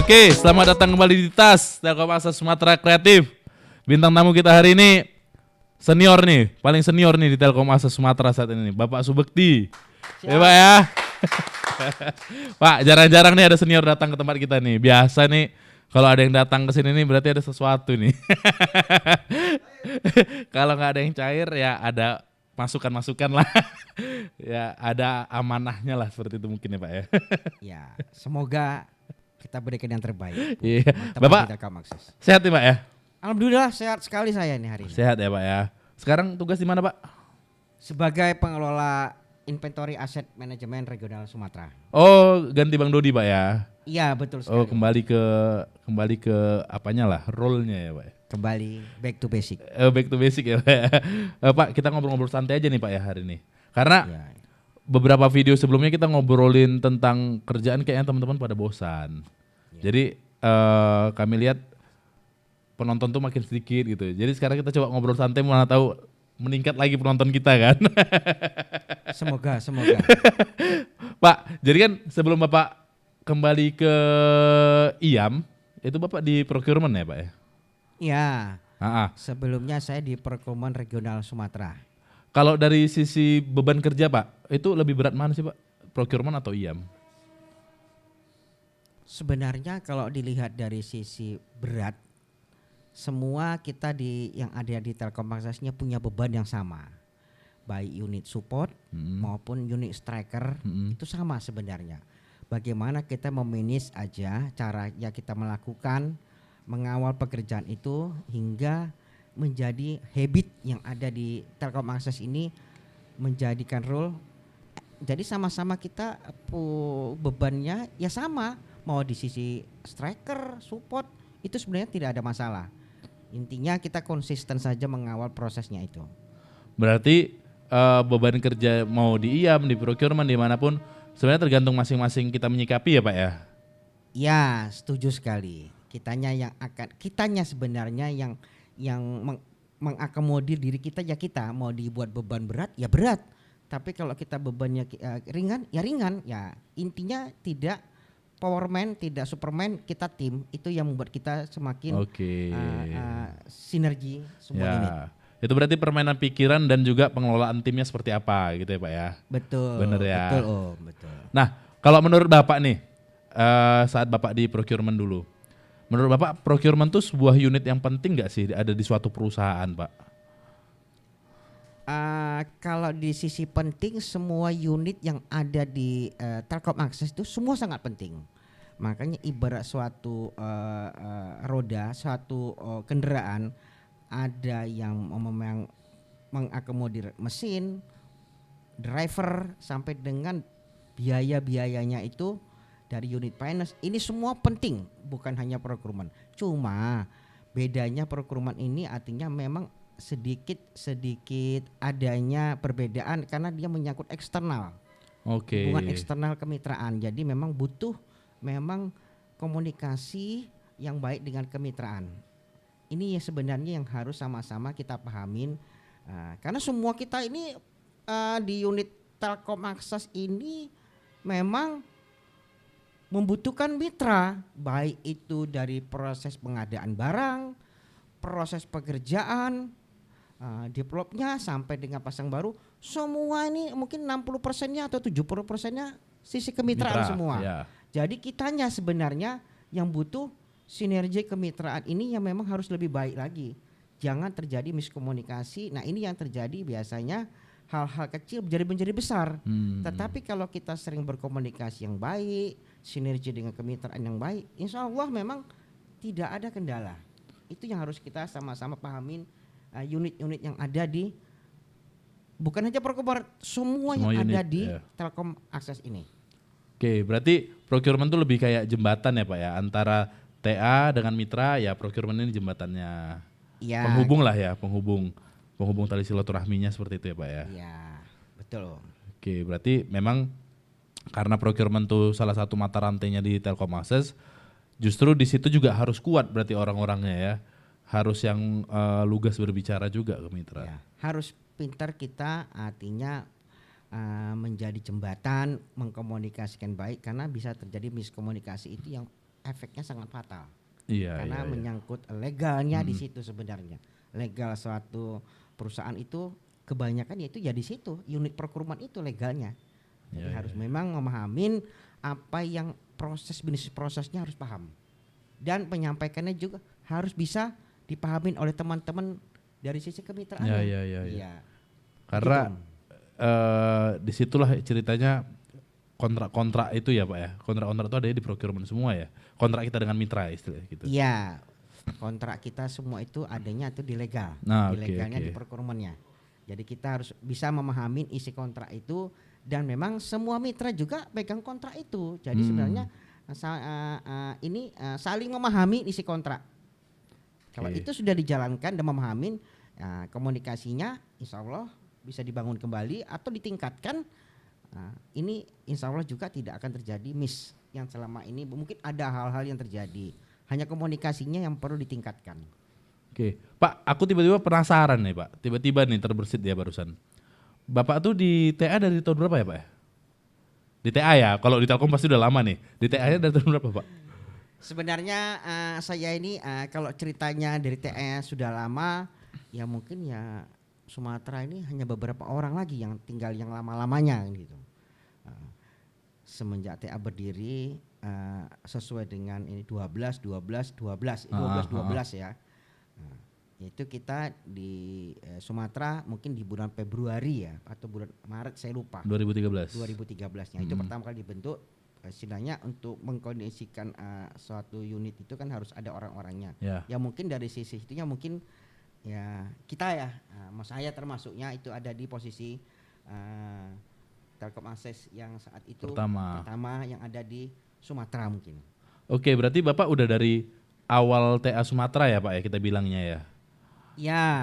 Oke, selamat datang kembali di TAS Telkom Akses Sumatera Kreatif. Bintang tamu kita hari ini senior nih, paling senior nih di Telkom Akses Sumatera saat ini, Bapak Subekti. Ya Pak ya. Pak, jarang-jarang nih ada senior datang ke tempat kita nih. Biasa nih kalau ada yang datang ke sini nih berarti ada sesuatu nih. Kalau nggak ada yang cair ya ada masukan-masukan lah. Ya ada amanahnya lah seperti itu mungkin ya Pak ya. Ya, semoga kita berikan yang terbaik. Iya. Teman-teman Bapak di Telkom Akses. sehat nih Pak ya? Alhamdulillah sehat sekali saya ini hari ini. Sehat ya Pak ya. Sekarang tugas di mana Pak? Sebagai pengelola inventory aset manajemen regional Sumatera. Oh, ganti Bang Dodi Pak ya. Iya, betul sekali. Oh, kembali ke apanya lah, role-nya ya Pak ya. Kembali back to basic. Back to basic ya Pak ya. Pak, kita ngobrol-ngobrol santai aja nih Pak ya hari ini. Karena Ya. beberapa video sebelumnya kita ngobrolin tentang kerjaan kayaknya teman-teman pada bosan. Jadi kami lihat penonton tuh makin sedikit gitu. Jadi sekarang kita coba ngobrol santai, mana tahu meningkat lagi penonton kita kan. Semoga. Pak, jadi kan sebelum Bapak kembali ke IAM, itu Bapak di procurement ya Pak ya? Iya. Ah. Sebelumnya saya di Procurement Regional Sumatera. Kalau dari sisi beban kerja Pak, itu lebih berat mana sih Pak? Procurement atau IAM? Sebenarnya kalau dilihat dari sisi berat, semua kita yang ada di Telkom Aksesnya punya beban yang sama. Baik unit support maupun unit striker itu sama sebenarnya. Bagaimana kita memanage aja caranya kita melakukan mengawal pekerjaan itu hingga menjadi habit yang ada di Telkom Akses ini menjadikan role. Jadi sama-sama kita bebannya ya sama, mau di sisi striker, support itu sebenarnya tidak ada masalah. Intinya kita konsisten saja mengawal prosesnya itu. Berarti beban kerja mau di IAM, di procurement, dimanapun sebenarnya tergantung masing-masing kita menyikapi ya Pak ya? Ya, setuju sekali. Kitanya sebenarnya yang mengakomodir diri kita ya kita mau dibuat beban berat ya berat. Tapi kalau kita bebannya ringan ya ringan. Ya intinya tidak powerman, tidak superman, kita tim itu yang membuat kita semakin sinergi semua unit. Itu berarti permainan pikiran dan juga pengelolaan timnya seperti apa gitu ya Pak ya? Betul. Bener ya. Betul Om, betul. Nah kalau menurut Bapak nih saat Bapak di procurement dulu, menurut Bapak procurement itu sebuah unit yang penting nggak sih ada di suatu perusahaan Pak? Kalau di sisi penting semua unit yang ada di Telkom Akses itu semua sangat penting. Makanya ibarat suatu roda, suatu kendaraan ada yang mengakomodir mesin, driver sampai dengan biaya-biayanya itu dari unit finance. Ini semua penting, bukan hanya procurement. Cuma bedanya procurement ini artinya memang sedikit adanya perbedaan karena dia menyangkut eksternal. Hubungan eksternal kemitraan. Jadi memang butuh komunikasi yang baik dengan kemitraan. Ini sebenarnya yang harus sama-sama kita pahamin. Karena semua kita ini di unit Telkom Akses ini memang membutuhkan mitra, baik itu dari proses pengadaan barang, proses pekerjaan, developnya sampai dengan pasang baru, semua ini mungkin 60%-nya atau 70%-nya sisi kemitraan semua. Ya. Jadi kitanya sebenarnya yang butuh sinergi kemitraan ini yang memang harus lebih baik lagi. Jangan terjadi miskomunikasi. Nah ini yang terjadi biasanya hal-hal kecil menjadi besar. Tetapi kalau kita sering berkomunikasi yang baik, sinergi dengan kemitraan yang baik, insya Allah memang tidak ada kendala. Itu yang harus kita sama-sama pahamin. Unit-unit yang ada di bukan hanya procurement, semua yang unit, ada di Telkom Akses ini. Oke, berarti procurement itu lebih kayak jembatan ya Pak ya, antara TA dengan mitra, ya procurement ini jembatannya. Ya, penghubung lah ya, penghubung tali silaturahminya seperti itu ya Pak ya. Iya, betul. Oke, berarti memang karena procurement itu salah satu mata rantainya di Telkom Akses, justru di situ juga harus kuat berarti orang-orangnya ya. Harus yang lugas berbicara juga ke mitra. Ya, harus pintar kita artinya menjadi jembatan, mengkomunikasikan baik karena bisa terjadi miskomunikasi itu yang efeknya sangat fatal. Iya, Karena iya, iya. menyangkut legalnya di situ sebenarnya. Legal suatu perusahaan itu kebanyakan yaitu ya di situ unit procurement itu legalnya. Jadi Ya, harus ya. memang memahamin apa yang bisnis prosesnya harus paham. Dan penyampaikannya juga harus bisa dipahamin oleh teman-teman dari sisi kemitraannya. Ya, ya, ya, ya. Iya. Karena Gitu. disitulah ceritanya kontrak-kontrak itu ya Pak ya. Kontrak-kontrak itu ada di procurement semua ya. Kontrak kita dengan mitra istilahnya gitu. Iya. Kontrak kita semua itu adanya itu di legal. Nah, Di oke, legalnya oke. di procurement-nya. Jadi kita harus bisa memahami isi kontrak itu dan memang semua mitra juga pegang kontrak itu. Jadi sebenarnya saling memahami isi kontrak. Kalau Oke. itu sudah dijalankan dan memahami komunikasinya, insya Allah bisa dibangun kembali atau ditingkatkan. Ini insya Allah juga tidak akan terjadi miss yang selama ini mungkin ada hal-hal yang terjadi. Hanya komunikasinya yang perlu ditingkatkan. Oke, Pak, aku tiba-tiba penasaran nih Pak. Tiba-tiba nih terbersit ya barusan. Bapak tuh di TA dari tahun berapa ya Pak ya? Di TA ya, kalau di Telkom pasti udah lama nih. Di TA-nya dari tahun berapa Pak? Sebenarnya saya ini kalau ceritanya dari TA sudah lama, ya mungkin ya Sumatera ini hanya beberapa orang lagi yang tinggal yang lama-lamanya gitu. Semenjak TA berdiri sesuai dengan ini 12 ya. Itu kita di Sumatera mungkin di bulan Februari ya atau bulan Maret saya lupa. 2013. 2013-nya itu pertama kali dibentuk. Istilahnya untuk mengkondisikan suatu unit itu kan harus ada orang-orangnya. Ya. Ya mungkin dari sisi itunya mungkin ya kita ya, mas saya termasuknya itu ada di posisi Telkom Akses yang saat itu Pertama yang ada di Sumatera mungkin. Oke, berarti Bapak udah dari awal TA Sumatera ya Pak ya kita bilangnya ya.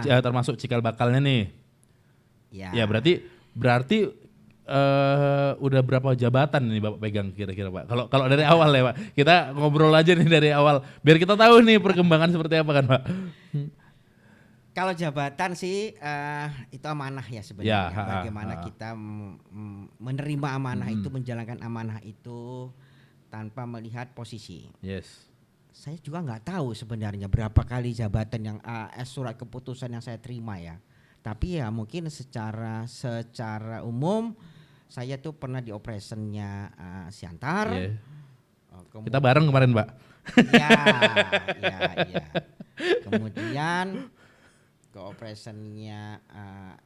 Ya. Termasuk cikal bakalnya nih. Ya. Ya berarti udah berapa jabatan nih Bapak pegang kira-kira Pak? Kalau dari awal ya Pak. Kita ngobrol aja nih dari awal biar kita tahu nih perkembangan seperti apa kan Pak. Kalau jabatan sih itu amanah ya sebenarnya. Ya, Bagaimana kita menerima amanah itu, menjalankan amanah itu tanpa melihat posisi. Yes. Saya juga nggak tahu sebenarnya berapa kali jabatan yang surat keputusan yang saya terima ya. Tapi ya mungkin secara umum saya tuh pernah di operationnya Siantar. Yeah. Kita bareng kemarin Pak. Ya. Kemudian ke operationnya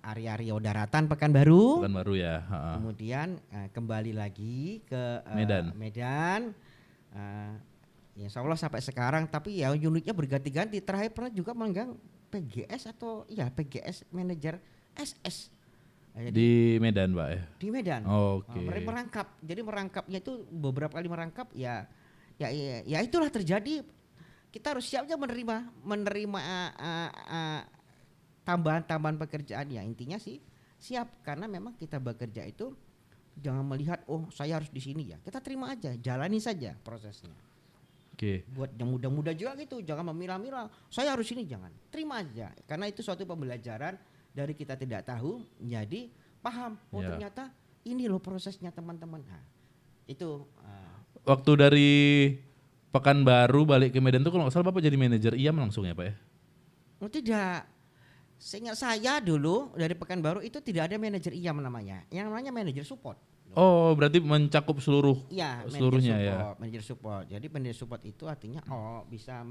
area Rio Daratan Pekanbaru. Pekanbaru ya. Kemudian kembali lagi ke Medan. Ya insya Allah sampai sekarang, tapi ya unitnya berganti-ganti. Terakhir pernah juga memegang PGS atau PGS manajer SS. Di Medan Pak ya. Di Medan. Oke. Merangkap. Jadi merangkapnya itu beberapa kali merangkap ya itulah terjadi. Kita harus siap aja menerima tambahan pekerjaan ya. Intinya sih siap karena memang kita bekerja itu jangan melihat saya harus di sini ya. Kita terima aja, jalani saja prosesnya. Oke. Buat yang muda-muda juga gitu, jangan memilah-milah. Saya harus ini, jangan. Terima aja. Karena itu suatu pembelajaran dari kita tidak tahu, jadi paham. Ternyata ini loh prosesnya teman-teman. Nah, itu. Waktu dari Pekanbaru balik ke Medan tuh kalau nggak salah Bapak jadi manajer IAM langsung ya Pak ya? Tidak. Seingat saya dulu dari Pekanbaru itu tidak ada manajer IAM namanya. Yang namanya manajer support. Oh, berarti mencakup seluruhnya ya. Manajer support. Jadi manajer support itu artinya bisa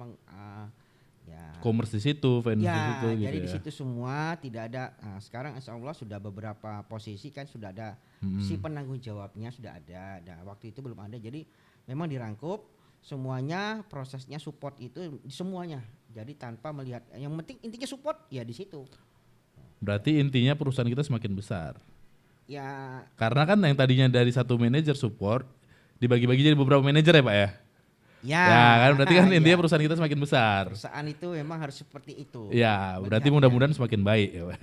commerce di situ, finance di situ gitu. Jadi di situ semua tidak ada. Sekarang insya Allah sudah beberapa posisi kan sudah ada si penanggung jawabnya sudah ada. Nah, waktu itu belum ada. Jadi memang dirangkup semuanya, prosesnya support itu semuanya. Jadi tanpa melihat yang penting intinya support ya di situ. Berarti intinya perusahaan kita semakin besar. Ya. Karena kan yang tadinya dari satu manajer support dibagi-bagi jadi beberapa manajer ya Pak ya? Ya kan berarti kan intinya perusahaan kita semakin besar. Perusahaan itu memang harus seperti itu. Ya berarti mudah-mudahan semakin baik ya Pak.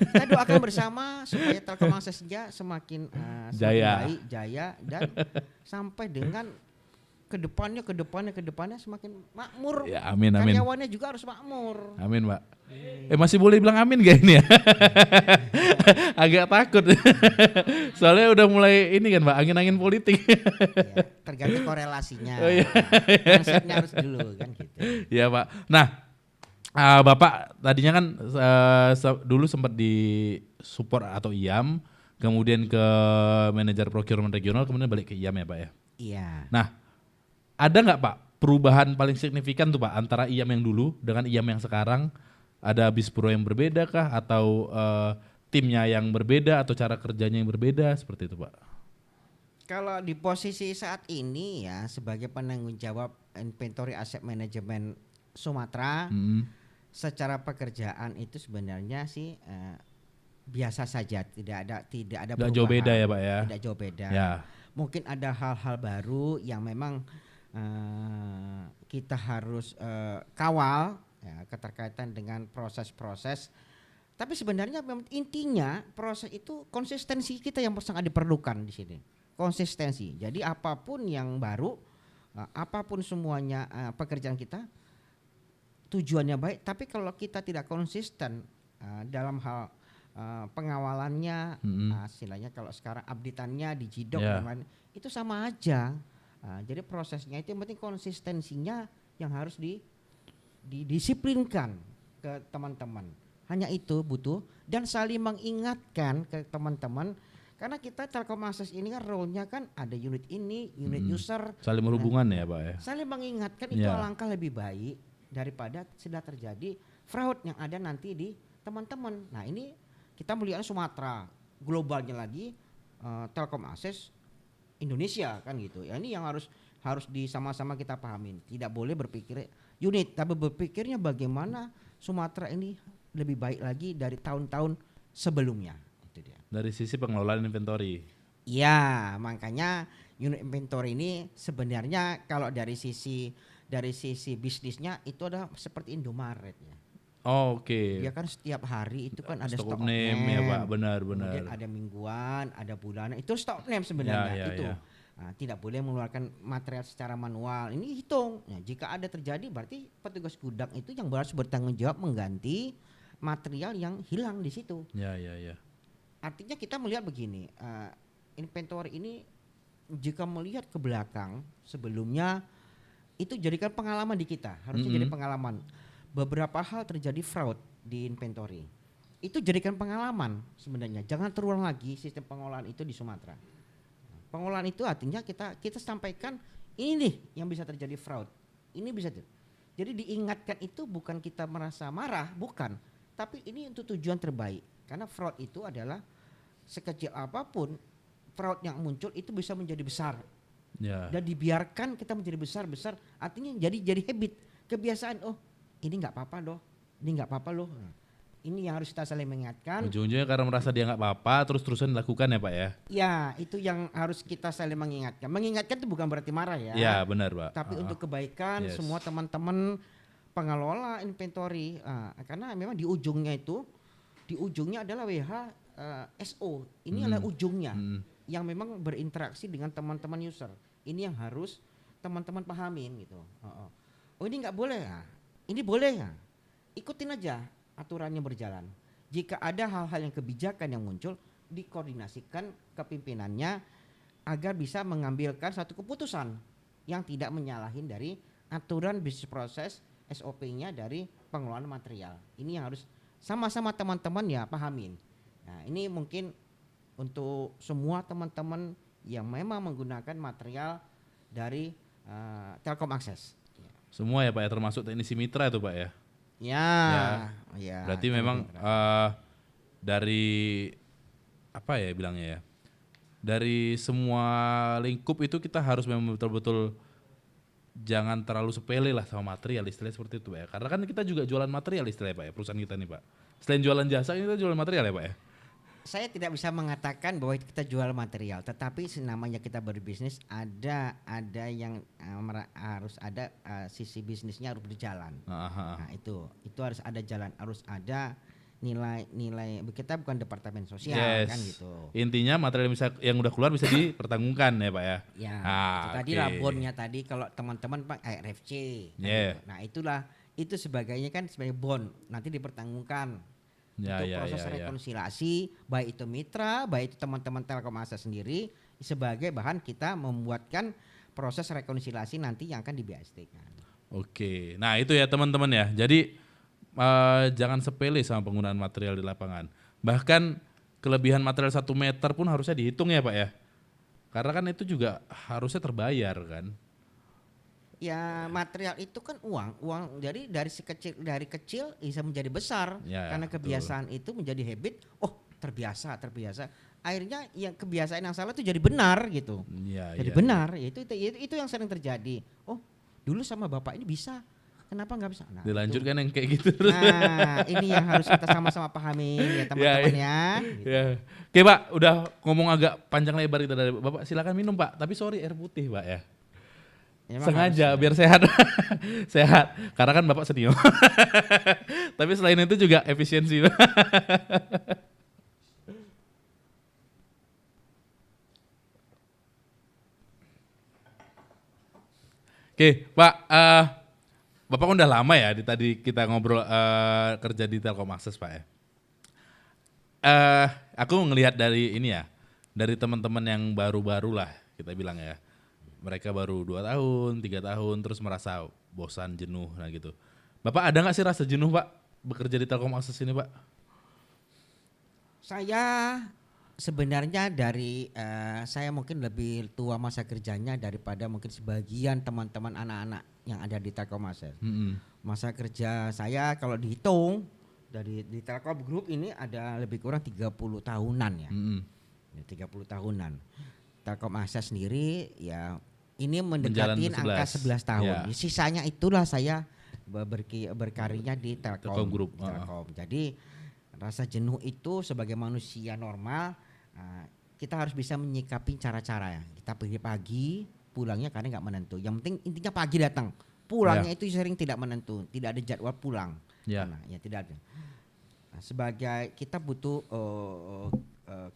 Kita doakan bersama supaya Telkom Akses semakin jaya. baik, jaya dan sampai dengan ke depannya semakin makmur. Ya, amin, amin. Karyawannya juga harus makmur. Amin, Pak. Masih boleh bilang amin gak ini ya? Agak takut. Soalnya udah mulai ini kan, Pak, angin-angin politik. Ya, tergantung korelasinya. Oh, iya. Konsepnya harus dulu kan gitu. Iya, Pak. Nah, Bapak tadinya kan dulu sempat di support atau IAM, kemudian ke manajer procurement regional, kemudian balik ke IAM ya, Pak ya? Iya. Nah, ada nggak Pak perubahan paling signifikan tuh Pak antara IAM yang dulu dengan IAM yang sekarang? Ada Bispro yang berbeda kah atau timnya yang berbeda atau cara kerjanya yang berbeda seperti itu Pak? Kalau di posisi saat ini ya sebagai penanggung jawab inventory asset management Sumatera, secara pekerjaan itu sebenarnya sih biasa saja, tidak ada Nggak jauh beda ya Pak ya? Tidak jauh beda. Ya. Mungkin ada hal-hal baru yang memang kita harus kawal ya, keterkaitan dengan proses-proses. Tapi sebenarnya intinya proses itu konsistensi kita yang sangat diperlukan di sini. Konsistensi. Jadi apapun yang baru, apapun semuanya pekerjaan kita tujuannya baik, tapi kalau kita tidak konsisten dalam hal pengawalannya, istilahnya kalau sekarang update-annya di Jidok dan lain, itu sama aja. Jadi prosesnya itu yang penting konsistensinya yang harus didisiplinkan ke teman-teman. Hanya itu butuh dan saling mengingatkan ke teman-teman karena kita Telkom Access ini kan role-nya kan ada unit ini, unit user. Saling berhubungan ya Pak ya. Saling mengingatkan itu alangkah lebih baik daripada sudah terjadi fraud yang ada nanti di teman-teman. Nah ini kita melihat Sumatera, globalnya lagi Telkom Access Indonesia kan gitu. Ya ini yang harus sama-sama kita pahamin. Tidak boleh berpikir unit, tapi berpikirnya bagaimana Sumatera ini lebih baik lagi dari tahun-tahun sebelumnya. Itu dia. Dari sisi pengelolaan inventory. Iya, makanya unit inventory ini sebenarnya kalau dari sisi bisnisnya itu adalah seperti Indomaret ya. Oh, oke. Dia kan setiap hari itu kan ada Stock stock name ya Pak, benar. Kemudian ada mingguan, ada bulanan. Itu stock name sebenarnya itu. Ya. Nah, tidak boleh mengeluarkan material secara manual. Ini hitung. Nah, jika ada terjadi berarti petugas gudang itu yang harus bertanggung jawab mengganti material yang hilang di situ. Ya. Artinya kita melihat begini, inventory ini jika melihat ke belakang sebelumnya itu jadikan pengalaman di kita. Harusnya jadi pengalaman. Beberapa hal terjadi fraud di inventory. Itu jadikan pengalaman sebenarnya. Jangan terulang lagi sistem pengolahan itu di Sumatera. Pengolahan itu artinya kita sampaikan ini nih yang bisa terjadi fraud. Ini bisa. Jadi diingatkan itu bukan kita merasa marah, bukan. Tapi ini untuk tujuan terbaik. Karena fraud itu adalah sekecil apapun fraud yang muncul itu bisa menjadi besar. Ya. Dan dibiarkan kita menjadi besar, artinya jadi habit, kebiasaan. Oh, ini nggak apa-apa loh, ini nggak apa-apa loh. Ini yang harus kita saling mengingatkan. Ujung-ujungnya karena merasa dia nggak apa-apa, terus-terusan dilakukan ya Pak ya? Ya, itu yang harus kita saling mengingatkan. Mengingatkan itu bukan berarti marah ya. Ya benar Pak. Tapi untuk kebaikan semua teman-teman pengelola inventory. Karena memang di ujungnya adalah SO. Ini adalah ujungnya yang memang berinteraksi dengan teman-teman user. Ini yang harus teman-teman pahamin gitu. Oh ini nggak boleh ya? Ini boleh ya? Ikutin aja aturannya berjalan. Jika ada hal-hal yang kebijakan yang muncul, dikoordinasikan ke pimpinannya agar bisa mengambilkan satu keputusan yang tidak menyalahin dari aturan bisnis proses SOP-nya dari pengelolaan material. Ini yang harus sama-sama teman-teman ya pahamin. Nah ini mungkin untuk semua teman-teman yang memang menggunakan material dari Telkom Access. Semua ya Pak ya, termasuk teknisi mitra itu Pak ya? Ya. Berarti memang dari apa ya bilangnya ya? Dari semua lingkup itu kita harus memang betul-betul jangan terlalu sepele lah sama material istilahnya seperti itu Pak ya. Karena kan kita juga jualan material istilahnya Pak ya, perusahaan kita nih Pak. Selain jualan jasa kita jualan material ya Pak ya. Saya tidak bisa mengatakan bahwa kita jual material, tetapi namanya kita berbisnis ada yang harus ada sisi bisnisnya harus berjalan. Nah itu harus ada jalan, harus ada nilai kita bukan departemen sosial Yes. kan gitu. Intinya material yang udah keluar bisa dipertanggungan ya Pak ya. Ya, itu tadi oke. lah bonnya tadi kalau teman-teman Pak RFC. kan Yeah. gitu. Nah, itu sebagainya kan sebagai bon nanti dipertanggungkan Ya, untuk ya, proses ya, ya. rekonsiliasi baik itu mitra, baik itu teman-teman Telkom Akses sendiri sebagai bahan kita membuatkan proses rekonsiliasi nanti yang akan di BST kan. Oke, nah itu ya teman-teman ya. Jadi jangan sepele sama penggunaan material di lapangan. Bahkan kelebihan material 1 meter pun harusnya dihitung ya Pak ya. Karena kan itu juga harusnya terbayar kan. Ya material itu kan uang. Jadi dari kecil bisa menjadi besar Ya, karena betul. kebiasaan itu menjadi habit. Oh terbiasa. Akhirnya yang kebiasaan yang salah itu jadi benar gitu. Iya, Jadi iya, benar. Ya, itu yang sering terjadi. Oh dulu sama bapak ini bisa. Kenapa nggak bisa? Nah, Dilanjutkan yang kayak gitu terus. Nah, ini yang harus kita sama-sama pahami ya teman-teman ya. Gitu. Ya. Oke Pak, udah ngomong agak panjang lebar itu dari Bapak, silakan minum Pak. Tapi sorry air putih Pak ya. Emang Sengaja harus, biar sehat. Sehat. Karena kan Bapak senior. Tapi selain itu juga efisiensi. Oke, Pak. Bapak kan udah lama ya tadi kita ngobrol kerja di Telkom Akses Pak ya. Aku ngelihat dari ini ya, dari teman-teman yang baru-baru lah kita bilang ya. Mereka baru 2 tahun, 3 tahun terus merasa bosan, jenuh nah gitu. Bapak ada nggak sih rasa jenuh Pak bekerja di Telkom Akses ini Pak? Saya sebenarnya saya mungkin lebih tua masa kerjanya daripada mungkin sebagian teman-teman anak-anak yang ada di Telkom Akses. Masa kerja saya kalau dihitung di Telkom Group ini ada lebih kurang 30 tahunan ya. 30 tahunan. Telkom Akses sendiri ya ini mendekati angka 11 tahun. Ya. Sisanya itulah saya berkarirnya di Telkom Group. Telkom. Jadi rasa jenuh itu sebagai manusia normal kita harus bisa menyikapi cara-cara ya. Kita pergi pagi, pulangnya kadang nggak menentu. Yang penting intinya pagi datang, pulangnya itu sering tidak menentu, tidak ada jadwal pulang. Ya. Nah, ya tidak ada. Nah, sebagai kita butuh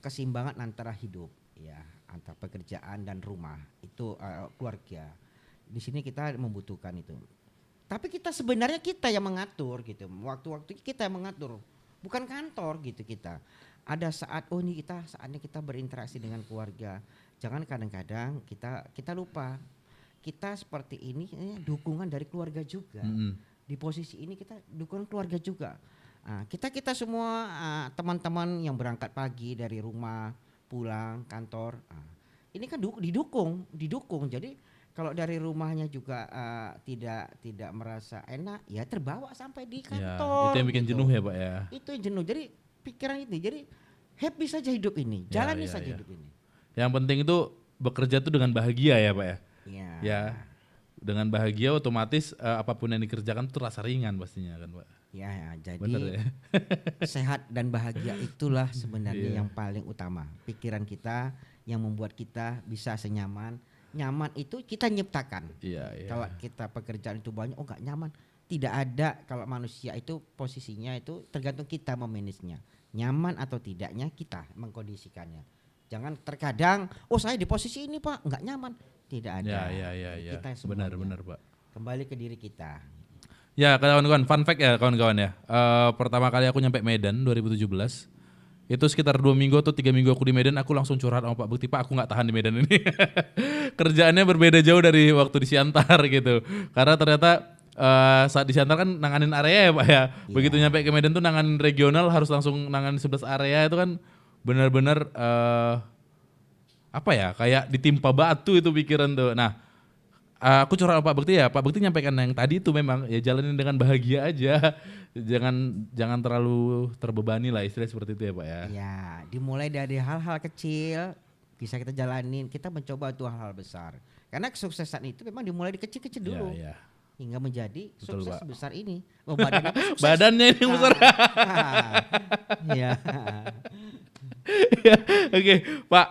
keseimbangan antara hidup, ya antara pekerjaan dan rumah itu keluarga. Di sini kita membutuhkan itu. Tapi sebenarnya kita yang mengatur gitu. Waktu-waktu kita yang mengatur. Bukan kantor gitu kita. Ada saatnya kita berinteraksi dengan keluarga. Jangan kadang-kadang kita lupa. Kita seperti ini dukungan dari keluarga juga. Di posisi ini kita dukungan keluarga juga. Kita semua teman-teman yang berangkat pagi dari rumah pulang kantor. Ini kan didukung. Jadi kalau dari rumahnya juga tidak merasa enak, ya terbawa sampai di kantor. Ya, itu yang bikin gitu. jenuh ya Pak ya. Itu yang jenuh. Jadi pikiran itu, jadi happy saja hidup ini, jalani saja hidup ini. Yang penting itu bekerja tuh dengan bahagia ya Pak ya. Iya. Ya, dengan bahagia otomatis apapun yang dikerjakan tuh rasa ringan pastinya kan Pak. Ya, jadi Bener ya. sehat dan bahagia itulah sebenarnya Iya. yang paling utama. Pikiran kita yang membuat kita bisa senyaman. Nyaman itu kita nyiptakan. Iya, iya. Kalau kita pekerjaan itu banyak, nggak nyaman. Tidak ada kalau manusia itu posisinya itu tergantung kita memanagenya. Nyaman atau tidaknya kita mengkondisikannya. Jangan terkadang, saya di posisi ini Pak, nggak nyaman. Tidak ada. Ya. Kita semuanya. Benar Pak. Kembali ke diri kita. Ya kawan-kawan, fun fact ya kawan-kawan ya. Pertama kali aku nyampe Medan 2017. Itu sekitar 2 minggu atau 3 minggu aku di Medan, aku langsung curhat sama Pak Bekti, Pak aku gak tahan di Medan ini. Kerjaannya berbeda jauh dari waktu di Siantar gitu. Karena ternyata saat di Siantar kan nanganin area ya Pak ya. Begitu nyampe ke Medan tuh nanganin regional, harus langsung nanganin 11 area, itu kan benar-benar kayak ditimpa batu itu pikiran tuh. Nah aku curhat sama Pak Bekti ya, Pak Bekti nyampaikan yang tadi itu memang ya jalanin dengan bahagia aja. Jangan terlalu terbebani lah, istilah seperti itu ya Pak ya. Ya, dimulai dari hal-hal kecil bisa kita jalanin, kita mencoba tuh hal-hal besar. Karena kesuksesan itu memang dimulai di kecil-kecil dulu. Ya. Hingga menjadi Betul, sukses Pak. sebesar ini. Badannya pun sukses. Badannya ini yang besar. Iya. Oke, Pak,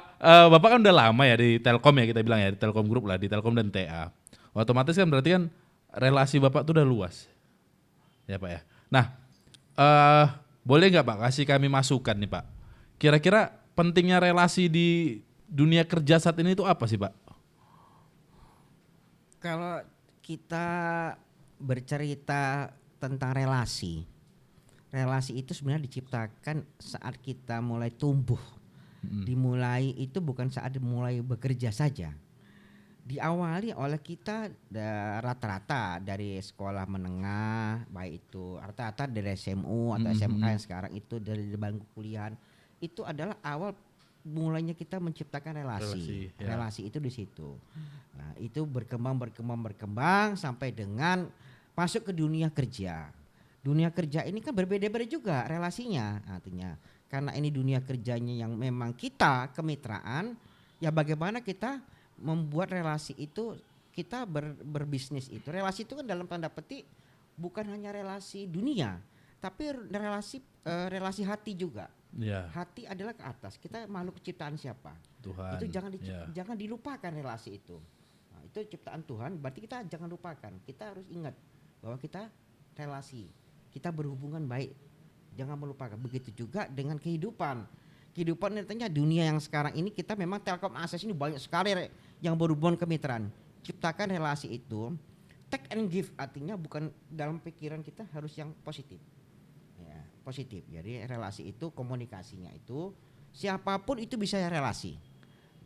Bapak kan udah lama ya di Telkom ya, kita bilang ya, di Telkom Group lah, di Telkom dan TA. Otomatis kan berarti kan relasi Bapak tuh udah luas. Ya Pak ya. Nah, boleh nggak Pak kasih kami masukan nih Pak? Kira-kira pentingnya relasi di dunia kerja saat ini itu apa sih Pak? Kalau kita bercerita tentang relasi, relasi itu sebenarnya diciptakan saat kita mulai tumbuh. Dimulai itu bukan saat mulai bekerja saja. Diawali oleh kita rata-rata dari sekolah menengah, baik itu rata-rata dari SMU atau SMK yang sekarang itu dari bangku kuliah, itu adalah awal mulainya kita menciptakan relasi. Relasi itu di situ. Nah, itu berkembang sampai dengan masuk ke dunia kerja. Dunia kerja ini kan berbeda-beda juga relasinya, artinya karena ini dunia kerjanya yang memang kita kemitraan, ya bagaimana kita membuat relasi itu, kita berbisnis itu. Relasi itu kan dalam tanda petik bukan hanya relasi dunia, tapi relasi hati juga. Ya. Hati adalah ke atas. Kita makhluk ciptaan siapa? Tuhan. Itu jangan dilupakan relasi itu. Nah, itu ciptaan Tuhan, berarti kita jangan lupakan. Kita harus ingat bahwa kita relasi, kita berhubungan baik. Jangan melupakan. Begitu juga dengan kehidupan. Kehidupan artinya dunia yang sekarang ini kita memang Telkom Akses ini banyak sekali yang berhubungan kemitraan. Ciptakan relasi itu, take and give artinya bukan dalam pikiran kita harus yang positif. Ya, positif. Jadi relasi itu komunikasinya itu siapapun itu bisa relasi.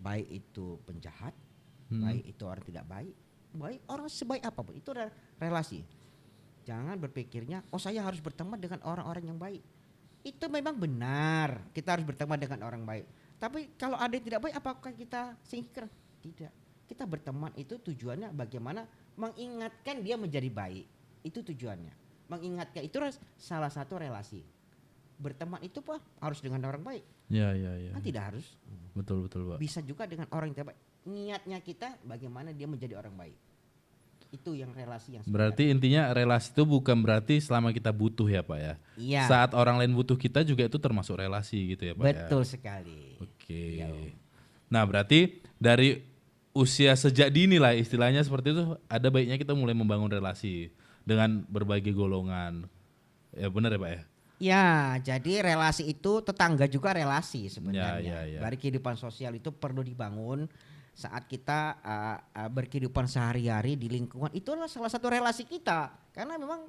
Baik itu penjahat, baik itu orang tidak baik, baik orang sebaik apapun itu relasi. Jangan berpikirnya, oh saya harus berteman dengan orang-orang yang baik. Itu memang benar, kita harus berteman dengan orang baik. Tapi kalau ada yang tidak baik, apakah kita singkir? Tidak. Kita berteman itu tujuannya bagaimana mengingatkan dia menjadi baik. Itu tujuannya. Mengingatkan itu salah satu relasi. Berteman itu Pak harus dengan orang baik. Ya. Kan tidak harus. Betul Pak. Bisa juga dengan orang yang tidak baik. Niatnya kita bagaimana dia menjadi orang baik. Itu yang relasi yang sebenarnya. Berarti intinya relasi itu bukan berarti selama kita butuh ya Pak ya. Iya. Saat orang lain butuh kita juga itu termasuk relasi gitu ya Pak. Betul sekali. Oke. Iya. Nah berarti dari usia sejak dini lah istilahnya seperti itu, ada baiknya kita mulai membangun relasi dengan berbagai golongan. Ya benar ya Pak ya. Ya, jadi relasi itu tetangga juga relasi sebenarnya. Ya. Dari kehidupan sosial itu perlu dibangun. Saat kita berkehidupan sehari-hari di lingkungan, itu adalah salah satu relasi kita. Karena memang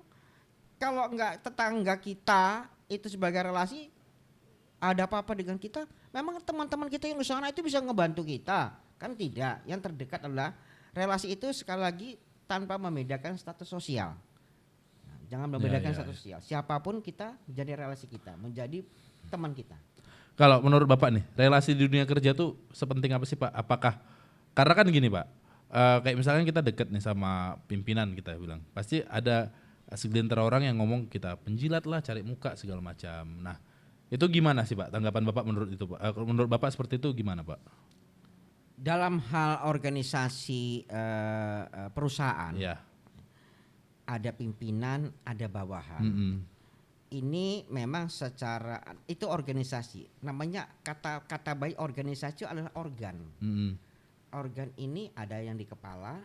kalau enggak tetangga kita itu sebagai relasi, ada apa-apa dengan kita, memang teman-teman kita yang di sana itu bisa ngebantu kita. Kan tidak, yang terdekat adalah relasi itu sekali lagi tanpa membedakan status sosial. Nah, jangan membedakan status sosial. Siapapun kita menjadi relasi kita, menjadi teman kita. Kalau menurut Bapak nih, relasi di dunia kerja tuh sepenting apa sih Pak? Apakah, karena kan gini Pak, kayak misalkan kita deket nih sama pimpinan kita bilang, pasti ada segelintir orang yang ngomong kita penjilat lah, cari muka segala macam. Nah itu gimana sih Pak, tanggapan Bapak menurut itu Pak? Menurut Bapak seperti itu gimana Pak? Dalam hal organisasi perusahaan, ada pimpinan, ada bawahan. Ini memang secara itu organisasi. Namanya kata baik organisasi adalah organ. Organ ini ada yang di kepala,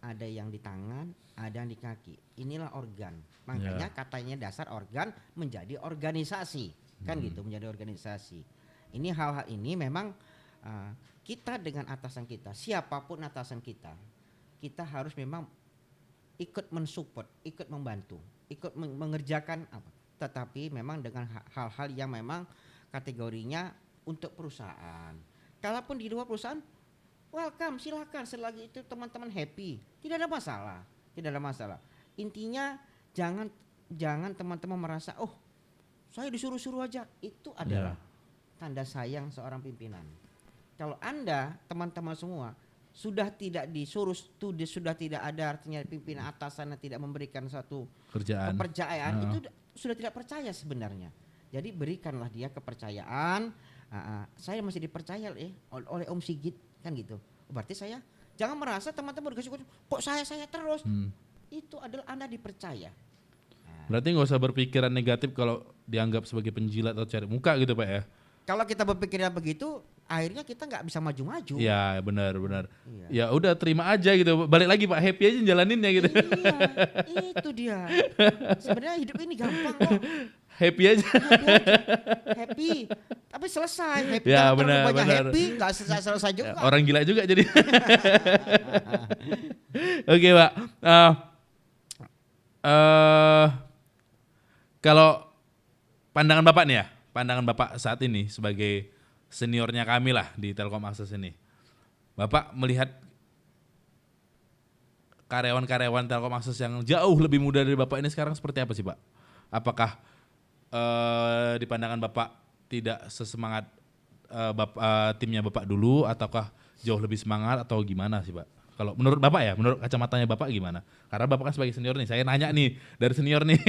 ada yang di tangan, ada yang di kaki. Inilah organ. Makanya katanya dasar organ menjadi organisasi, kan gitu, menjadi organisasi. Ini hal-hal ini memang kita dengan atasan kita, siapapun atasan kita harus memang ikut mensupport, ikut membantu, ikut mengerjakan apa. Tetapi memang dengan hal-hal yang memang kategorinya untuk perusahaan. Kalaupun di luar perusahaan, welcome, silakan selagi itu teman-teman happy, tidak ada masalah. Intinya jangan teman-teman merasa oh saya disuruh-suruh aja, itu adalah tanda sayang seorang pimpinan. Kalau Anda teman-teman semua sudah tidak disuruh, sudah tidak ada artinya pimpinan atasannya tidak memberikan satu kepercayaan, itu sudah tidak percaya sebenarnya. Jadi berikanlah dia kepercayaan. Saya masih dipercaya oleh Om Sigit, kan gitu. Berarti saya jangan merasa teman-teman dikasih kok saya terus. Itu adalah Anda dipercaya. Berarti nggak usah berpikiran negatif kalau dianggap sebagai penjilat atau cari muka gitu Pak ya. Kalau kita berpikirnya begitu, akhirnya kita nggak bisa maju-maju. Ya benar. Ya udah terima aja gitu. Balik lagi Pak, happy aja jalaninnya gitu. Iya, itu dia. Sebenarnya hidup ini gampang kok. Happy aja. Happy. Tapi selesai. Happy Ya, kalau terlalu benar, banyak benar. happy nggak selesai juga. Orang gila juga jadi. Oke, Pak. Kalau pandangan Bapak nih ya, pandangan Bapak saat ini sebagai seniornya kami lah di Telkom Akses ini. Bapak melihat karyawan-karyawan Telkom Akses yang jauh lebih muda dari Bapak ini sekarang seperti apa sih, Pak? Apakah di pandangan Bapak tidak sesemangat timnya Bapak dulu, ataukah jauh lebih semangat, atau gimana sih, Pak? Kalau menurut Bapak ya, menurut kacamatanya Bapak gimana? Karena Bapak kan sebagai senior nih, saya nanya nih dari senior nih.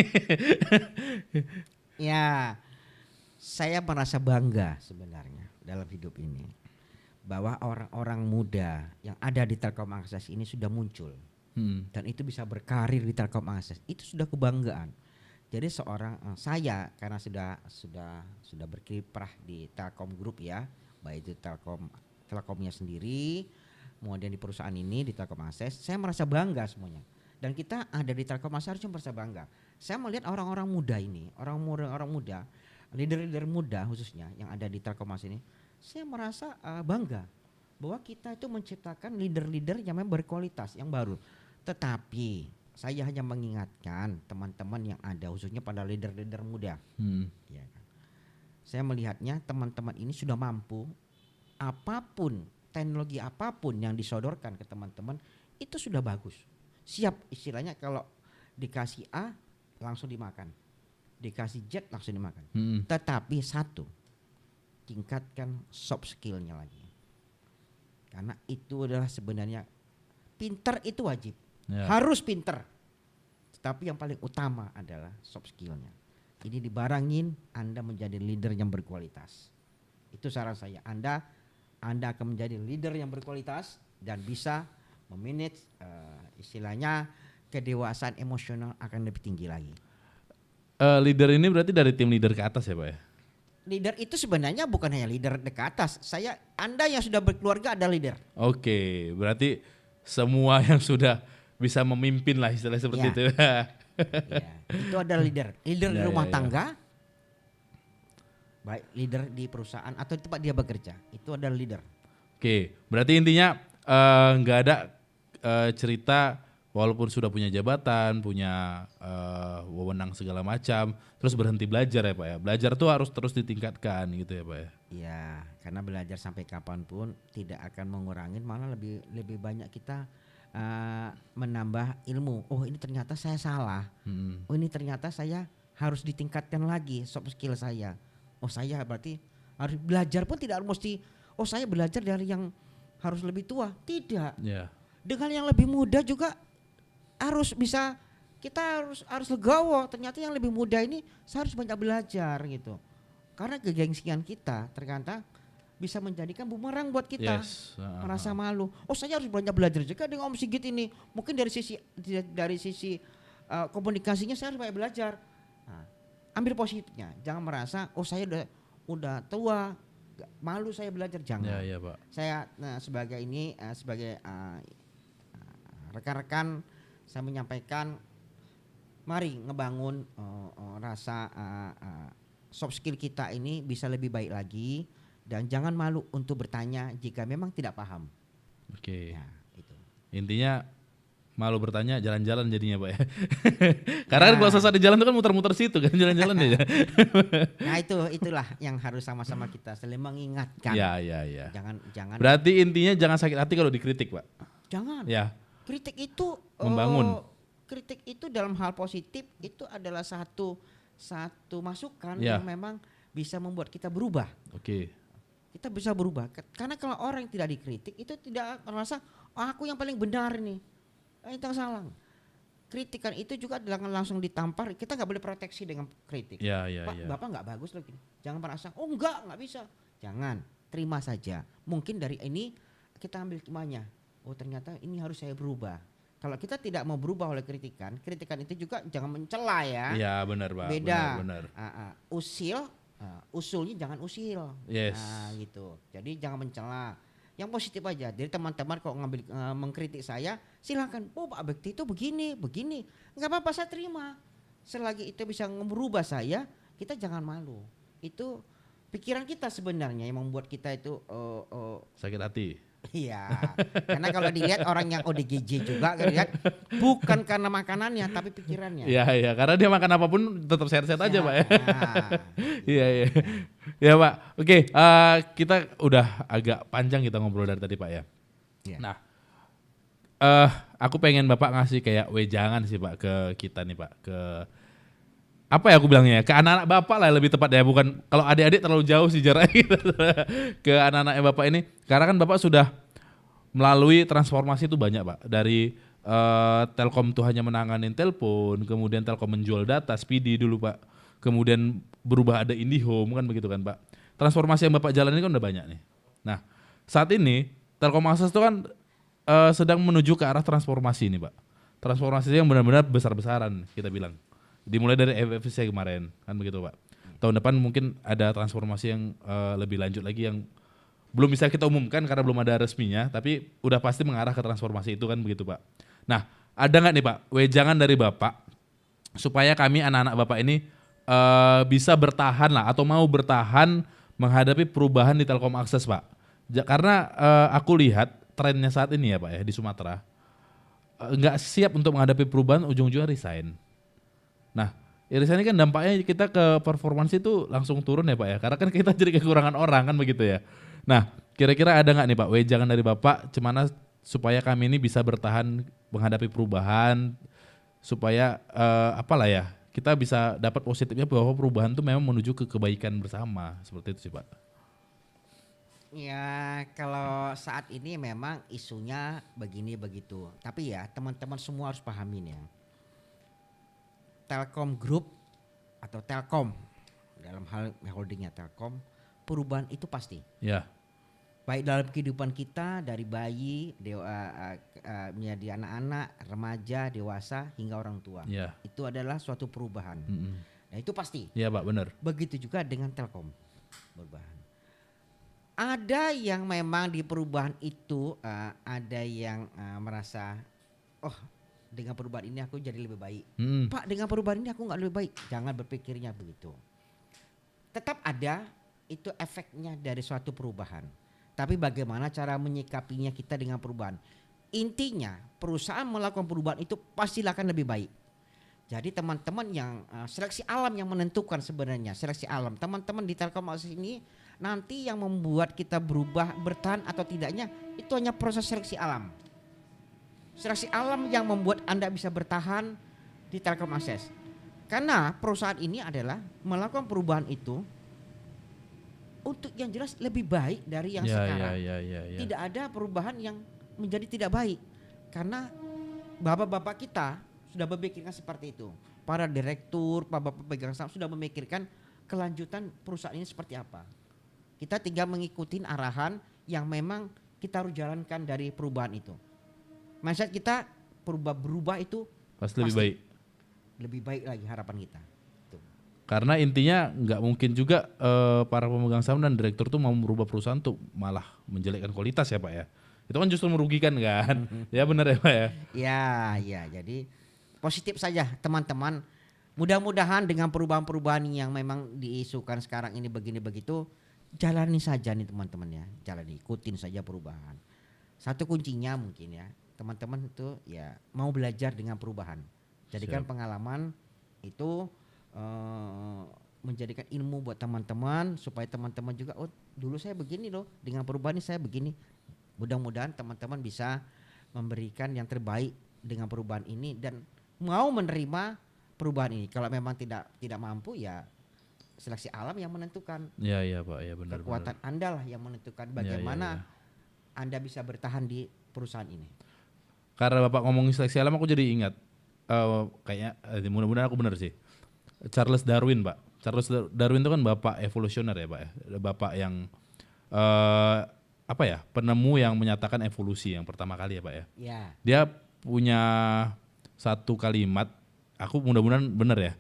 Ya, saya merasa bangga sebenarnya dalam hidup ini bahwa orang-orang muda yang ada di Telkom Akses ini sudah muncul dan itu bisa berkarir di Telkom Akses. Itu sudah kebanggaan. Jadi seorang saya karena sudah berkiprah di Telkom Group ya, baik itu Telkomnya sendiri, kemudian di perusahaan ini di Telkom Akses, saya merasa bangga semuanya. Dan kita ada di Telkom Akses harusnya merasa bangga. Saya melihat orang-orang muda ini, orang muda, leader-leader muda khususnya yang ada di Telkom Akses ini, saya merasa bangga bahwa kita itu menciptakan leader-leader yang memang berkualitas, yang baru. Tetapi saya hanya mengingatkan teman-teman yang ada khususnya pada leader-leader muda. Ya kan? Saya melihatnya teman-teman ini sudah mampu apapun, teknologi apapun yang disodorkan ke teman-teman itu sudah bagus. Siap istilahnya kalau dikasih A langsung dimakan. Dikasih Z langsung dimakan. Tetapi satu, tingkatkan soft skillnya lagi. Karena itu adalah sebenarnya pintar itu wajib. Ya. Harus pintar. Tapi yang paling utama adalah soft skillnya. Ini dibarangin Anda menjadi leader yang berkualitas. Itu saran saya. Anda akan menjadi leader yang berkualitas dan bisa memanage istilahnya kedewasaan emosional akan lebih tinggi lagi. Leader ini berarti dari tim leader ke atas ya, Pak ya? Leader itu sebenarnya bukan hanya leader ke atas. Anda yang sudah berkeluarga ada leader. Oke, berarti semua yang sudah bisa memimpin lah istilahnya seperti Ya. itu. Ya, itu adalah leader. Leader di Ya, rumah ya, ya. tangga, baik leader di perusahaan atau di tempat dia bekerja, itu adalah leader. Oke, berarti intinya nggak ada cerita walaupun sudah punya jabatan, punya wewenang segala macam, terus berhenti belajar ya, Pak ya. Belajar tuh harus terus ditingkatkan gitu ya, Pak ya. Ya, karena belajar sampai kapanpun tidak akan mengurangi, malah lebih banyak kita menambah ilmu. Oh, ini ternyata saya salah. Oh, ini ternyata saya harus ditingkatkan lagi soft skill saya. Oh, saya berarti harus belajar pun tidak mesti. Oh, saya belajar dari yang harus lebih tua. Tidak. Ya. Dengan yang lebih muda juga harus bisa. Kita harus legowo. Ternyata yang lebih muda ini saya harus banyak belajar gitu. Karena kegengsian kita ternyata bisa menjadikan bumerang buat kita. Yes. Merasa malu. Oh, saya harus banyak belajar juga dengan Om Sigit ini. Mungkin dari sisi komunikasinya saya harus banyak belajar. Nah, ambil positifnya. Jangan merasa oh saya udah tua, malu saya belajar, jangan. Ya, Pak. Saya sebagai rekan-rekan saya menyampaikan mari ngebangun rasa soft skill kita ini bisa lebih baik lagi. Dan jangan malu untuk bertanya jika memang tidak paham. Oke. Ya, itu. Intinya malu bertanya, jalan-jalan jadinya, Pak ya. Karena kan kalau sesat di jalan itu kan muter-muter situ kan, jalan-jalan ya. Nah, itulah yang harus sama-sama kita saling mengingatkan. Ya. Jangan. Berarti intinya jangan sakit hati kalau dikritik, Pak. Jangan. Ya. Kritik itu Membangun. Kritik itu dalam hal positif itu adalah satu masukan Ya. yang memang bisa membuat kita berubah. Oke. Kita bisa berubah. Karena kalau orang yang tidak dikritik itu tidak merasa aku yang paling benar nih. Itu yang salah. Kritikan itu juga jangan langsung ditampar. Kita nggak boleh proteksi dengan kritik. Ya. Pak, Bapak nggak bagus loh gini. Jangan merasa oh nggak bisa. Jangan, terima saja. Mungkin dari ini kita ambil hikmahnya. Oh, ternyata ini harus saya berubah. Kalau kita tidak mau berubah oleh kritikan itu juga jangan mencela ya. Iya, benar, Pak. Beda. Benar. Usulnya jangan usil. Yes. Gitu. Jadi jangan mencela. Yang positif aja. Jadi teman-teman kalau mengkritik saya, silakan. Oh, Pak Bekti itu begini. Enggak apa-apa, saya terima. Selagi itu bisa merubah saya, kita jangan malu. Itu pikiran kita sebenarnya yang membuat kita itu Sakit hati. iya. Karena kalau dilihat orang yang ODGJ juga kan lihat bukan karena makanannya tapi pikirannya. Iya, karena dia makan apapun tetap sehat-sehat aja, Pak ya. Nah, Iya. Ya, Pak. Oke, kita udah agak panjang kita ngobrol dari tadi, Pak ya. Iya. Nah, aku pengen Bapak ngasih kayak wejangan sih, Pak, ke kita nih, Pak. Ke apa ya aku bilangnya ya, ke anak-anak Bapak lah lebih tepat ya, bukan kalau adik-adik terlalu jauh sih jaraknya gitu. Ke anak-anaknya Bapak ini, karena kan Bapak sudah melalui transformasi itu banyak, Pak. Dari Telkom tuh hanya menanganin telepon, kemudian Telkom menjual data, Speedy dulu, Pak. Kemudian berubah ada IndiHome kan begitu kan, Pak. Transformasi yang Bapak jalani kan udah banyak nih. Nah, saat ini Telkom Akses itu kan sedang menuju ke arah transformasi ini, Pak. Transformasi yang benar-benar besar-besaran kita bilang. Dimulai dari FFC kemarin, kan begitu, Pak. Tahun depan mungkin ada transformasi yang lebih lanjut lagi yang belum bisa kita umumkan karena belum ada resminya, tapi udah pasti mengarah ke transformasi itu kan begitu, Pak. Nah, ada nggak nih, Pak, wejangan dari Bapak supaya kami anak-anak Bapak ini bisa bertahan lah atau mau bertahan menghadapi perubahan di Telkom Akses, Pak. Karena aku lihat trennya saat ini ya, Pak ya, di Sumatera nggak siap untuk menghadapi perubahan, ujung-ujungnya resign. Nah, irisan ini kan dampaknya kita ke performansi itu langsung turun ya, Pak ya. Karena kan kita jadi kekurangan orang kan begitu ya. Nah, kira-kira ada nggak nih, Pak, wejangan dari Bapak gimana supaya kami ini bisa bertahan menghadapi perubahan, supaya apalah ya, kita bisa dapat positifnya bahwa perubahan itu memang menuju ke kebaikan bersama, seperti itu sih, Pak. ya kalau saat ini memang isunya begini begitu. Tapi ya teman-teman semua harus pahamin ya. Telkom Group atau Telkom dalam hal holdingnya Telkom, perubahan itu pasti. Ya, Baik dalam kehidupan kita dari bayi, menjadi anak-anak, remaja, dewasa hingga orang tua. ya. Itu adalah suatu perubahan. Nah, itu pasti. Iya, Pak, benar. Begitu juga dengan Telkom perubahan. Ada yang memang di perubahan itu ada yang merasa dengan perubahan ini aku jadi lebih baik. Pak, dengan perubahan ini aku nggak lebih baik. Jangan berpikirnya begitu. Tetap ada itu efeknya dari suatu perubahan. Tapi bagaimana cara menyikapinya kita dengan perubahan. Intinya perusahaan melakukan perubahan itu pastilah akan lebih baik. Jadi teman-teman yang seleksi alam yang menentukan sebenarnya. Seleksi alam. Teman-teman di Telkom Akses ini nanti yang membuat kita berubah, bertahan atau tidaknya itu hanya proses seleksi alam. Seleksi alam yang membuat Anda bisa bertahan di Telkom Akses. Karena perusahaan ini adalah melakukan perubahan itu untuk yang jelas lebih baik dari yang sekarang. Ya. Tidak ada perubahan yang menjadi tidak baik. Karena bapak-bapak kita sudah memikirkan seperti itu. Para direktur, bapak pemegang saham sudah memikirkan kelanjutan perusahaan ini seperti apa. Kita tinggal mengikuti arahan yang memang kita harus jalankan dari perubahan itu. Mindset kita berubah itu Pasti lebih baik. Lebih baik lagi harapan kita. Tuh. Karena intinya nggak mungkin juga para pemegang saham dan direktur tuh mau merubah perusahaan tuh malah menjelekkan kualitas ya, Pak ya. Itu kan justru merugikan kan. Ya benar ya, Pak ya. Ya, jadi positif saja teman-teman. Mudah-mudahan dengan perubahan-perubahan yang memang diisukan sekarang ini begini begitu, jalani saja nih teman-teman ya. Jalani, ikutin saja perubahan. Satu kuncinya mungkin ya, teman-teman itu ya mau belajar dengan perubahan. Jadikan pengalaman itu menjadikan ilmu buat teman-teman supaya teman-teman juga dulu saya begini loh, dengan perubahan ini saya begini. Mudah-mudahan teman-teman bisa memberikan yang terbaik dengan perubahan ini dan mau menerima perubahan ini. Kalau memang tidak mampu ya seleksi alam yang menentukan. Iya, Pak, ya benar. Kekuatan Anda lah yang menentukan bagaimana Anda bisa bertahan di perusahaan ini. Karena Bapak ngomongin seleksi alam aku jadi ingat kayaknya mudah-mudahan aku benar sih. Charles Darwin, Pak. Charles Darwin itu kan bapak evolusioner ya, Pak ya. Bapak yang penemu yang menyatakan evolusi yang pertama kali ya, Pak ya. Ya. Dia punya satu kalimat, aku mudah-mudahan benar ya.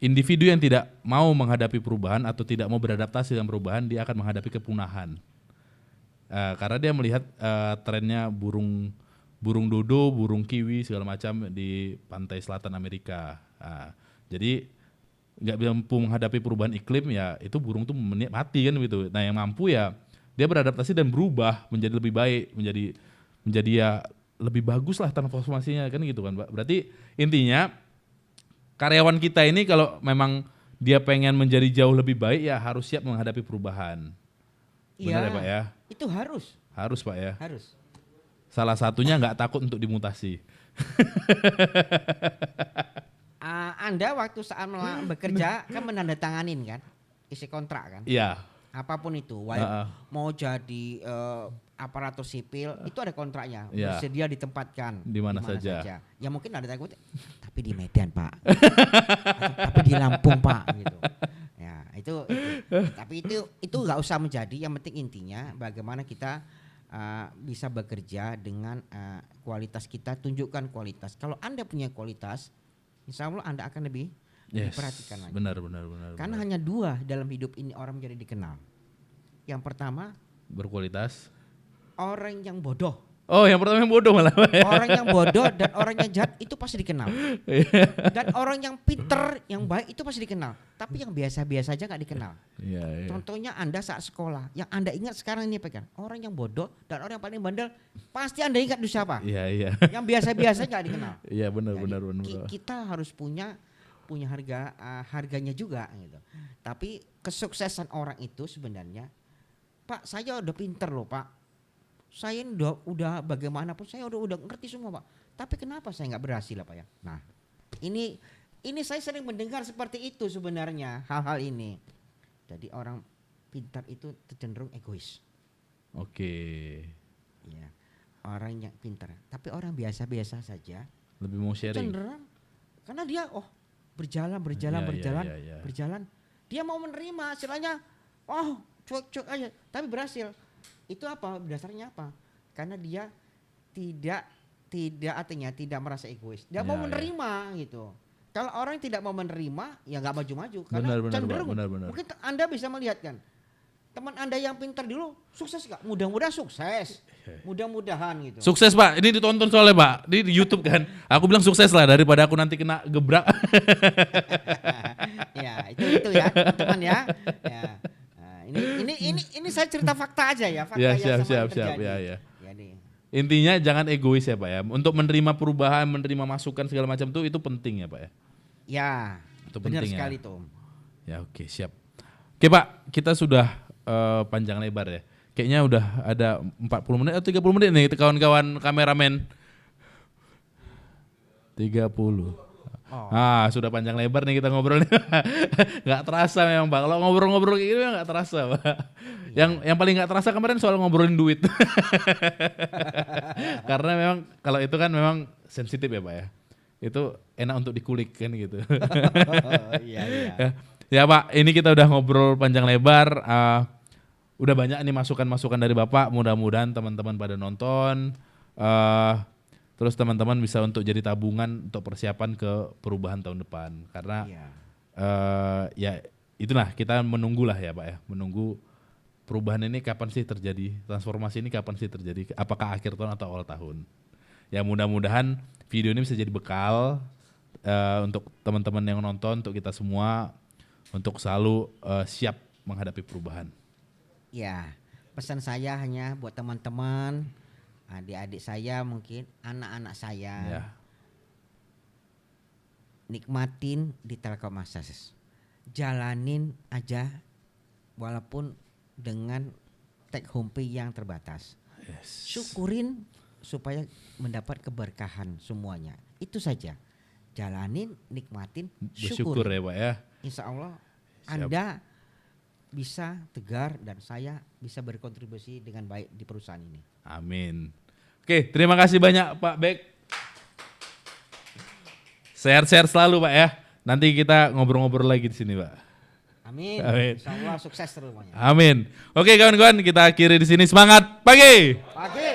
Individu yang tidak mau menghadapi perubahan atau tidak mau beradaptasi dengan perubahan, dia akan menghadapi kepunahan. Karena dia melihat trennya burung dodo, burung kiwi segala macam di pantai selatan Amerika. Jadi nggak mampu menghadapi perubahan iklim, ya itu burung tuh mati kan gitu. Nah yang mampu ya dia beradaptasi dan berubah menjadi lebih baik, menjadi ya lebih bagus lah transformasinya kan gitu kan Pak. Berarti intinya karyawan kita ini kalau memang dia pengen menjadi jauh lebih baik ya harus siap menghadapi perubahan. Benar ya Pak ya? Itu harus. Harus Pak ya. Harus. Salah satunya nggak takut untuk dimutasi. Anda waktu saat bekerja kan menandatanganin kan isi kontrak kan. Iya. Apapun itu, mau jadi aparatur sipil itu ada kontraknya, Iya. bersedia ditempatkan Di mana saja. Ya mungkin ada takut, tapi di Medan Pak, tapi di Lampung Pak gitu. Ya itu. Tapi itu nggak usah menjadi. Yang penting intinya bagaimana kita bisa bekerja dengan kualitas kita, tunjukkan kualitas. Kalau Anda punya kualitas, insya Allah Anda akan lebih diperhatikan lagi. Benar. Karena hanya dua dalam hidup ini orang menjadi dikenal. Yang pertama berkualitas. Orang yang bodoh. Oh, yang pertama yang bodoh malah. Orang yang bodoh dan orang yang jahat itu pasti dikenal. Dan orang yang pinter, yang baik itu pasti dikenal. Tapi yang biasa-biasa aja nggak dikenal. Iya. Contohnya Anda saat sekolah, yang Anda ingat sekarang ini pegang. Orang yang bodoh dan orang yang paling bandel pasti Anda ingat itu siapa? Iya. Yang biasa-biasa nggak dikenal. Iya benar. Kita harus punya harganya juga gitu. Tapi kesuksesan orang itu sebenarnya, Pak, saya udah pinter loh Pak. Saya udah bagaimanapun saya udah ngerti semua Pak. Tapi kenapa saya nggak berhasil Pak ya? Nah, ini saya sering mendengar seperti itu sebenarnya hal-hal ini. Jadi orang pintar itu cenderung egois. Oke. Ya, orang yang pintar. Tapi orang biasa-biasa saja lebih mau sharing. Cenderung karena dia berjalan. Dia mau menerima istilahnya, cuek-cuek aja, tapi berhasil. Itu apa? Dasarnya apa? Karena dia tidak merasa egois. Dia mau menerima gitu. Kalau orang yang tidak mau menerima, ya nggak maju-maju. Karena cenderung. Mungkin Anda bisa melihat kan, teman Anda yang pintar dulu sukses nggak? Mudah-mudahan sukses. Mudah-mudahan gitu. Sukses Pak. Ini ditonton soalnya Pak. Di YouTube kan. Aku bilang sukses lah daripada aku nanti kena gebrak. Ya itu ya teman ya. Ini saya cerita fakta aja ya. Fakta Ya, siap. Ya. Intinya jangan egois ya Pak ya. Untuk menerima perubahan, menerima masukan segala macam tuh itu penting ya Pak ya. Ya. Itu benar penting sekali ya. Tom. Ya oke, siap. Oke Pak, kita sudah panjang lebar ya. Kayaknya udah ada 40 menit atau 30 menit nih kawan-kawan kameramen. 30. Sudah panjang lebar nih kita ngobrol. Nggak terasa memang Pak. Kalau ngobrol-ngobrol kayak gini nggak terasa Pak. Yang paling nggak terasa kemarin soal ngobrolin duit. Karena memang kalau itu kan memang sensitif ya Pak ya. Itu enak untuk dikulik kan gitu. Iya. Ya Pak, ini kita udah ngobrol panjang lebar. Udah banyak nih masukan-masukan dari Bapak. Mudah-mudahan teman-teman pada nonton. Terus teman-teman bisa untuk jadi tabungan untuk persiapan ke perubahan tahun depan. Karena ya itulah kita menunggulah ya Pak ya. Menunggu perubahan ini kapan sih terjadi. Transformasi ini kapan sih terjadi. Apakah akhir tahun atau awal tahun. Ya mudah-mudahan video ini bisa jadi bekal untuk teman-teman yang nonton. Untuk kita semua. Untuk selalu siap menghadapi perubahan. Ya, pesan saya hanya buat teman-teman, adik-adik saya mungkin, anak-anak saya, nikmatin di Telkom Akses, jalanin aja walaupun dengan take home pay yang terbatas, syukurin supaya mendapat keberkahan semuanya, itu saja, jalanin, nikmatin, bersyukur ya Pak ya. Insya Allah Anda bisa tegar dan saya bisa berkontribusi dengan baik di perusahaan ini. Amin. Oke, terima kasih banyak Pak Bek. Sehat-sehat selalu Pak ya. Nanti kita ngobrol-ngobrol lagi di sini Pak. Amin. Insya Allah sukses terus semuanya. Amin. Oke kawan-kawan, kita akhiri di sini. Semangat pagi. Pagi.